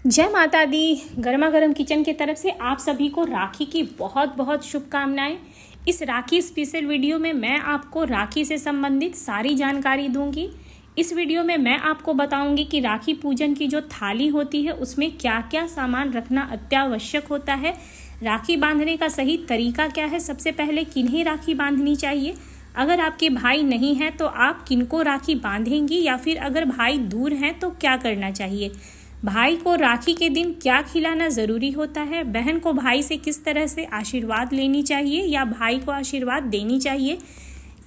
जय माता दी। गर्मा गर्म किचन की तरफ से आप सभी को राखी की बहुत बहुत शुभकामनाएं। इस राखी स्पेशल वीडियो में मैं आपको राखी से संबंधित सारी जानकारी दूंगी। इस वीडियो में मैं आपको बताऊंगी कि राखी पूजन की जो थाली होती है उसमें क्या क्या सामान रखना अत्यावश्यक होता है, राखी बांधने का सही तरीका क्या है, सबसे पहले किन्हें राखी बांधनी चाहिए, अगर आपके भाई नहीं हैं तो आप किनको राखी बांधेंगी, या फिर अगर भाई दूर हैं तो क्या करना चाहिए, भाई को राखी के दिन क्या खिलाना ज़रूरी होता है, बहन को भाई से किस तरह से आशीर्वाद लेनी चाहिए या भाई को आशीर्वाद देनी चाहिए,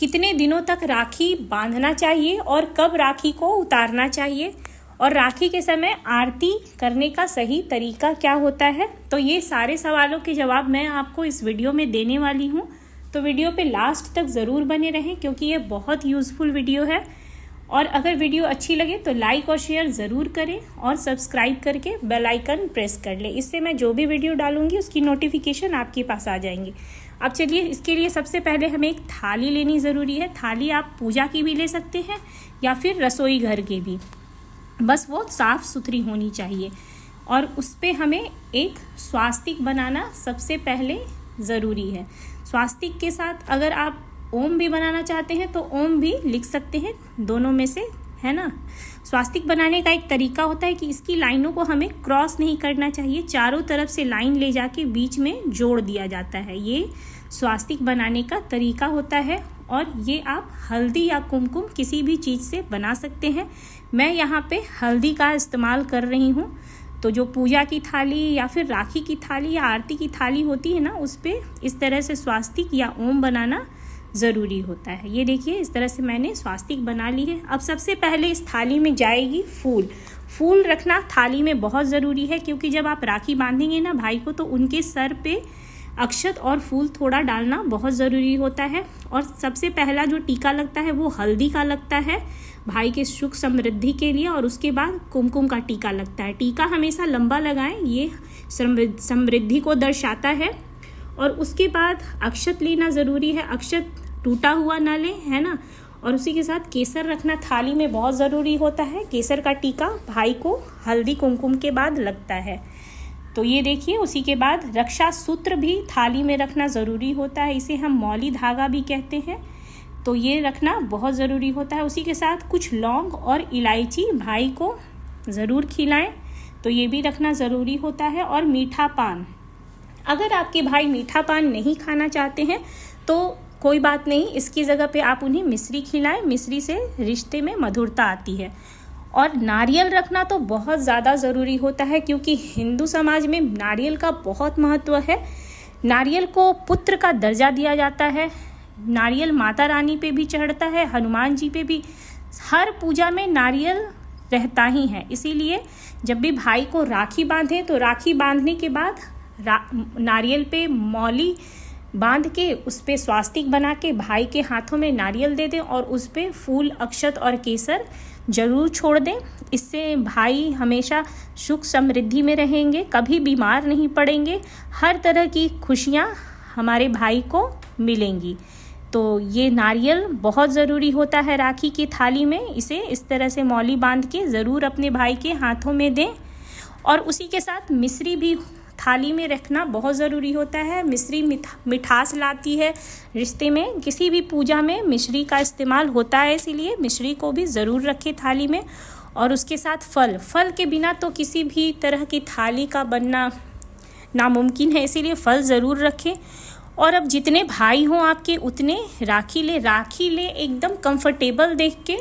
कितने दिनों तक राखी बांधना चाहिए और कब राखी को उतारना चाहिए, और राखी के समय आरती करने का सही तरीका क्या होता है। तो ये सारे सवालों के जवाब मैं आपको इस वीडियो में देने वाली हूँ। तो वीडियो पे लास्ट तक ज़रूर बने रहें क्योंकि ये बहुत यूज़फुल वीडियो है। और अगर वीडियो अच्छी लगे तो लाइक और शेयर ज़रूर करें और सब्सक्राइब करके बेल आइकन प्रेस कर लें। इससे मैं जो भी वीडियो डालूंगी उसकी नोटिफिकेशन आपके पास आ जाएंगी। अब चलिए, इसके लिए सबसे पहले हमें एक थाली लेनी ज़रूरी है। थाली आप पूजा की भी ले सकते हैं या फिर रसोई घर की भी, बस वो साफ़ सुथरी होनी चाहिए। और उस पर हमें एक स्वास्तिक बनाना सबसे पहले ज़रूरी है। स्वास्तिक के साथ अगर आप ओम भी बनाना चाहते हैं तो ओम भी लिख सकते हैं, दोनों में से, है ना। स्वास्तिक बनाने का एक तरीका होता है कि इसकी लाइनों को हमें क्रॉस नहीं करना चाहिए, चारों तरफ से लाइन ले जाके बीच में जोड़ दिया जाता है। ये स्वास्तिक बनाने का तरीका होता है। और ये आप हल्दी या कुमकुम किसी भी चीज़ से बना सकते हैं। मैं यहाँ पे हल्दी का इस्तेमाल कर रही हूँ। तो जो पूजा की थाली या फिर राखी की थाली या आरती की थाली होती है ना, उस पर इस तरह से स्वास्तिक या ओम बनाना ज़रूरी होता है। ये देखिए, इस तरह से मैंने स्वास्तिक बना ली है। अब सबसे पहले इस थाली में जाएगी फूल। फूल रखना थाली में बहुत ज़रूरी है क्योंकि जब आप राखी बांधेंगे ना भाई को, तो उनके सर पे अक्षत और फूल थोड़ा डालना बहुत ज़रूरी होता है। और सबसे पहला जो टीका लगता है वो हल्दी का लगता है भाई के सुख समृद्धि के लिए, और उसके बाद कुमकुम का टीका लगता है। टीका हमेशा लंबा लगाएं, ये समृद्धि को दर्शाता है। और उसके बाद अक्षत लेना ज़रूरी है, अक्षत टूटा हुआ ना लें, है ना। और उसी के साथ केसर रखना थाली में बहुत ज़रूरी होता है। केसर का टीका भाई को हल्दी कुमकुम के बाद लगता है। तो ये देखिए, उसी के बाद रक्षा सूत्र भी थाली में रखना ज़रूरी होता है, इसे हम मौली धागा भी कहते हैं। तो ये रखना बहुत ज़रूरी होता है। उसी के साथ कुछ लौंग और इलायची भाई को ज़रूर खिलाएं, तो ये भी रखना ज़रूरी होता है। और मीठा पान, अगर आपके भाई मीठा पान नहीं खाना चाहते हैं तो कोई बात नहीं, इसकी जगह पे आप उन्हें मिश्री खिलाएं, मिश्री से रिश्ते में मधुरता आती है। और नारियल रखना तो बहुत ज़्यादा ज़रूरी होता है क्योंकि हिंदू समाज में नारियल का बहुत महत्व है। नारियल को पुत्र का दर्जा दिया जाता है। नारियल माता रानी पे भी चढ़ता है, हनुमान जी पे भी, हर पूजा में नारियल रहता ही है। इसीलिए जब भी भाई को राखी बांधें तो राखी बांधने के बाद नारियल पे मौली बांध के उस पे स्वास्तिक बना के भाई के हाथों में नारियल दे दें और उस पे फूल, अक्षत और केसर जरूर छोड़ दें। इससे भाई हमेशा सुख समृद्धि में रहेंगे, कभी बीमार नहीं पड़ेंगे, हर तरह की खुशियाँ हमारे भाई को मिलेंगी। तो ये नारियल बहुत ज़रूरी होता है राखी की थाली में। इसे इस तरह से मौली बांध के ज़रूर अपने भाई के हाथों में दें। और उसी के साथ मिश्री भी थाली में रखना बहुत ज़रूरी होता है। मिश्री मिठास लाती है रिश्ते में, किसी भी पूजा में मिश्री का इस्तेमाल होता है, इसीलिए मिश्री को भी ज़रूर रखें थाली में। और उसके साथ फल के बिना तो किसी भी तरह की थाली का बनना नामुमकिन है, इसीलिए फल ज़रूर रखें। और अब जितने भाई हों आपके उतने राखी ले एकदम कंफर्टेबल देख के,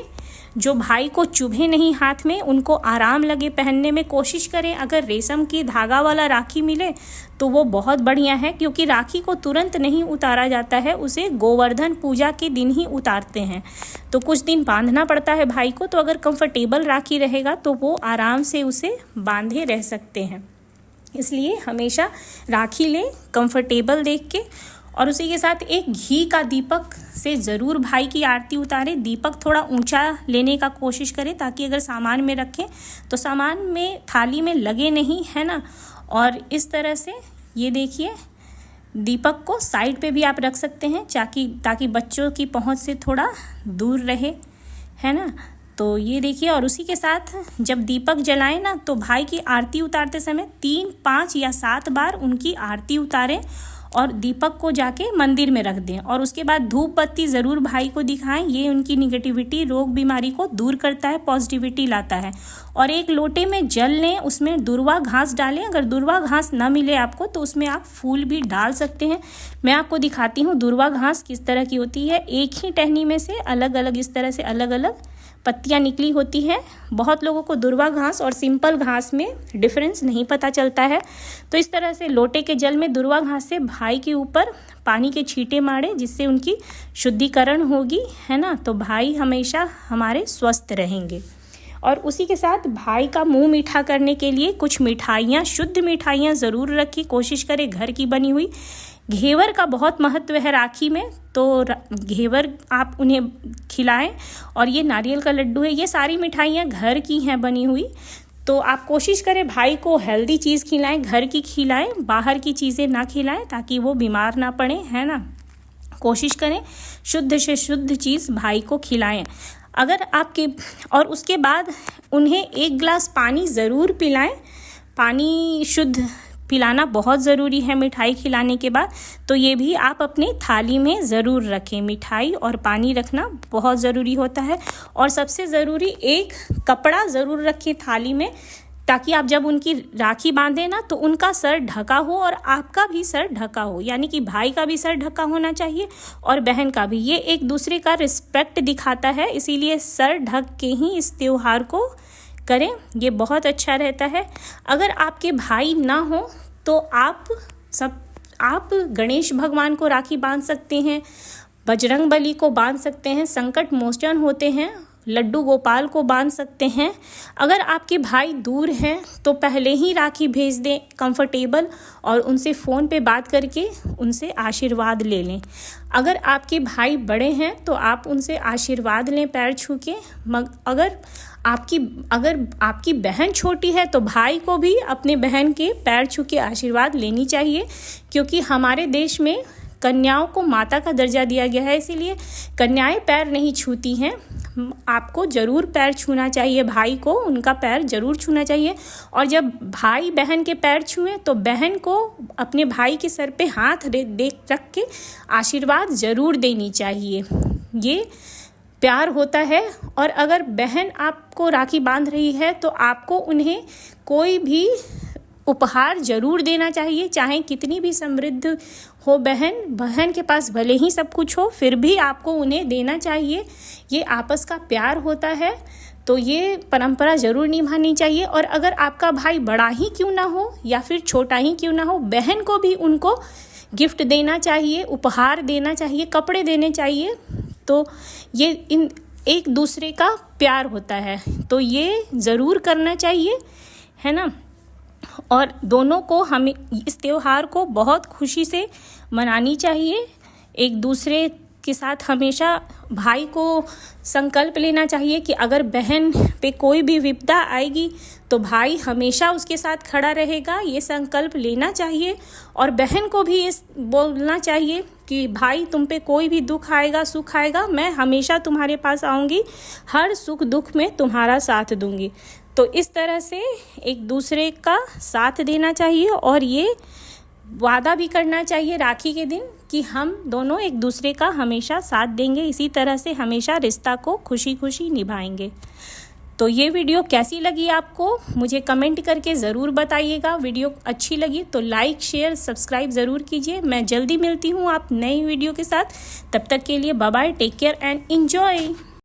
जो भाई को चुभे नहीं हाथ में, उनको आराम लगे पहनने में कोशिश करें। अगर रेशम की धागा वाला राखी मिले तो वो बहुत बढ़िया है क्योंकि राखी को तुरंत नहीं उतारा जाता है, उसे गोवर्धन पूजा के दिन ही उतारते हैं। तो कुछ दिन बांधना पड़ता है भाई को, तो अगर कंफर्टेबल राखी रहेगा तो वो आराम से उसे बांधे रह सकते हैं। इसलिए हमेशा राखी लें कंफर्टेबल देख के। और उसी के साथ एक घी का दीपक से ज़रूर भाई की आरती उतारें। दीपक थोड़ा ऊंचा लेने का कोशिश करें ताकि अगर सामान में रखें तो सामान में थाली में लगे नहीं, है ना। और इस तरह से ये देखिए, दीपक को साइड पे भी आप रख सकते हैं ताकि बच्चों की पहुंच से थोड़ा दूर रहे, है ना। तो ये देखिए, और उसी के साथ जब दीपक जलाएं ना तो भाई की आरती उतारते समय 3, 5 या 7 बार उनकी आरती उतारें और दीपक को जाके मंदिर में रख दें। और उसके बाद धूप बत्ती ज़रूर भाई को दिखाएं। ये उनकी निगेटिविटी, रोग बीमारी को दूर करता है, पॉजिटिविटी लाता है। और एक लोटे में जल लें, उसमें दुर्वा घास डालें। अगर दुर्वा घास ना मिले आपको तो उसमें आप फूल भी डाल सकते हैं। मैं आपको दिखाती हूँ दुर्वा घास किस तरह की होती है। एक ही टहनी में से अलग अलग इस तरह से अलग अलग पत्तियां निकली होती हैं। बहुत लोगों को दुर्वा घास और सिंपल घास में डिफरेंस नहीं पता चलता है। तो इस तरह से लोटे के जल में दुर्वा घास से भाई के ऊपर पानी के छींटे मारे, जिससे उनकी शुद्धिकरण होगी, है ना। तो भाई हमेशा हमारे स्वस्थ रहेंगे। और उसी के साथ भाई का मुंह मीठा करने के लिए कुछ मिठाइयाँ, शुद्ध मिठाइयाँ ज़रूर रखी, कोशिश करें घर की बनी हुई। घेवर का बहुत महत्व है राखी में, तो घेवर आप उन्हें खिलाएं। और ये नारियल का लड्डू है, ये सारी मिठाइयाँ घर की हैं बनी हुई। तो आप कोशिश करें भाई को हेल्दी चीज़ खिलाएं, घर की खिलाएं, बाहर की चीज़ें ना खिलाएं ताकि वो बीमार ना पड़े, है ना। कोशिश करें शुद्ध से शुद्ध चीज़ भाई को खिलाएं। अगर आपके, और उसके बाद उन्हें 1 गिलास पानी ज़रूर पिलाएं। पानी शुद्ध पिलाना बहुत ज़रूरी है मिठाई खिलाने के बाद। तो ये भी आप अपनी थाली में ज़रूर रखें। मिठाई और पानी रखना बहुत ज़रूरी होता है। और सबसे ज़रूरी, एक कपड़ा ज़रूर रखें थाली में, ताकि आप जब उनकी राखी बांधें ना तो उनका सर ढका हो और आपका भी सर ढका हो। यानी कि भाई का भी सर ढका होना चाहिए और बहन का भी। ये एक दूसरे का रिस्पेक्ट दिखाता है, इसीलिए सर ढक के ही इस त्योहार को करें, ये बहुत अच्छा रहता है। अगर आपके भाई ना हो तो आप गणेश भगवान को राखी बांध सकते हैं, बजरंगबली को बांध सकते हैं, संकट मोचन होते हैं, लड्डू गोपाल को बांध सकते हैं। अगर आपके भाई दूर हैं तो पहले ही राखी भेज दें कंफर्टेबल, और उनसे फ़ोन पे बात करके उनसे आशीर्वाद ले लें। अगर आपके भाई बड़े हैं तो आप उनसे आशीर्वाद लें पैर छू के। अगर आपकी बहन छोटी है तो भाई को भी अपने बहन के पैर छू के आशीर्वाद लेनी चाहिए, क्योंकि हमारे देश में कन्याओं को माता का दर्जा दिया गया है, इसीलिए कन्याएं पैर नहीं छूती हैं। आपको ज़रूर पैर छूना चाहिए, भाई को उनका पैर ज़रूर छूना चाहिए। और जब भाई बहन के पैर छुएं तो बहन को अपने भाई के सर पे हाथ रख के आशीर्वाद ज़रूर देनी चाहिए। ये प्यार होता है। और अगर बहन आपको राखी बांध रही है तो आपको उन्हें कोई भी उपहार ज़रूर देना चाहिए, चाहे कितनी भी समृद्ध हो बहन के पास भले ही सब कुछ हो, फिर भी आपको उन्हें देना चाहिए। ये आपस का प्यार होता है, तो ये परंपरा ज़रूर निभानी चाहिए। और अगर आपका भाई बड़ा ही क्यों ना हो या फिर छोटा ही क्यों ना हो, बहन को भी उनको गिफ्ट देना चाहिए, उपहार देना चाहिए, कपड़े देने चाहिए। तो ये एक दूसरे का प्यार होता है, तो ये ज़रूर करना चाहिए, है ना। और दोनों को हमें इस त्योहार को बहुत खुशी से मनानी चाहिए। एक दूसरे के साथ हमेशा भाई को संकल्प लेना चाहिए कि अगर बहन पे कोई भी विपदा आएगी तो भाई हमेशा उसके साथ खड़ा रहेगा, ये संकल्प लेना चाहिए। और बहन को भी इस बोलना चाहिए कि भाई तुम पे कोई भी दुख आएगा, सुख आएगा, मैं हमेशा तुम्हारे पास आऊँगी, हर सुख दुख में तुम्हारा साथ दूँगी। तो इस तरह से एक दूसरे का साथ देना चाहिए और ये वादा भी करना चाहिए राखी के दिन कि हम दोनों एक दूसरे का हमेशा साथ देंगे, इसी तरह से हमेशा रिश्ता को खुशी खुशी निभाएंगे। तो ये वीडियो कैसी लगी आपको मुझे कमेंट करके ज़रूर बताइएगा। वीडियो अच्छी लगी तो लाइक शेयर सब्सक्राइब ज़रूर कीजिए। मैं जल्दी मिलती हूँ आप नई वीडियो के साथ। तब तक के लिए bye bye, take care and enjoy.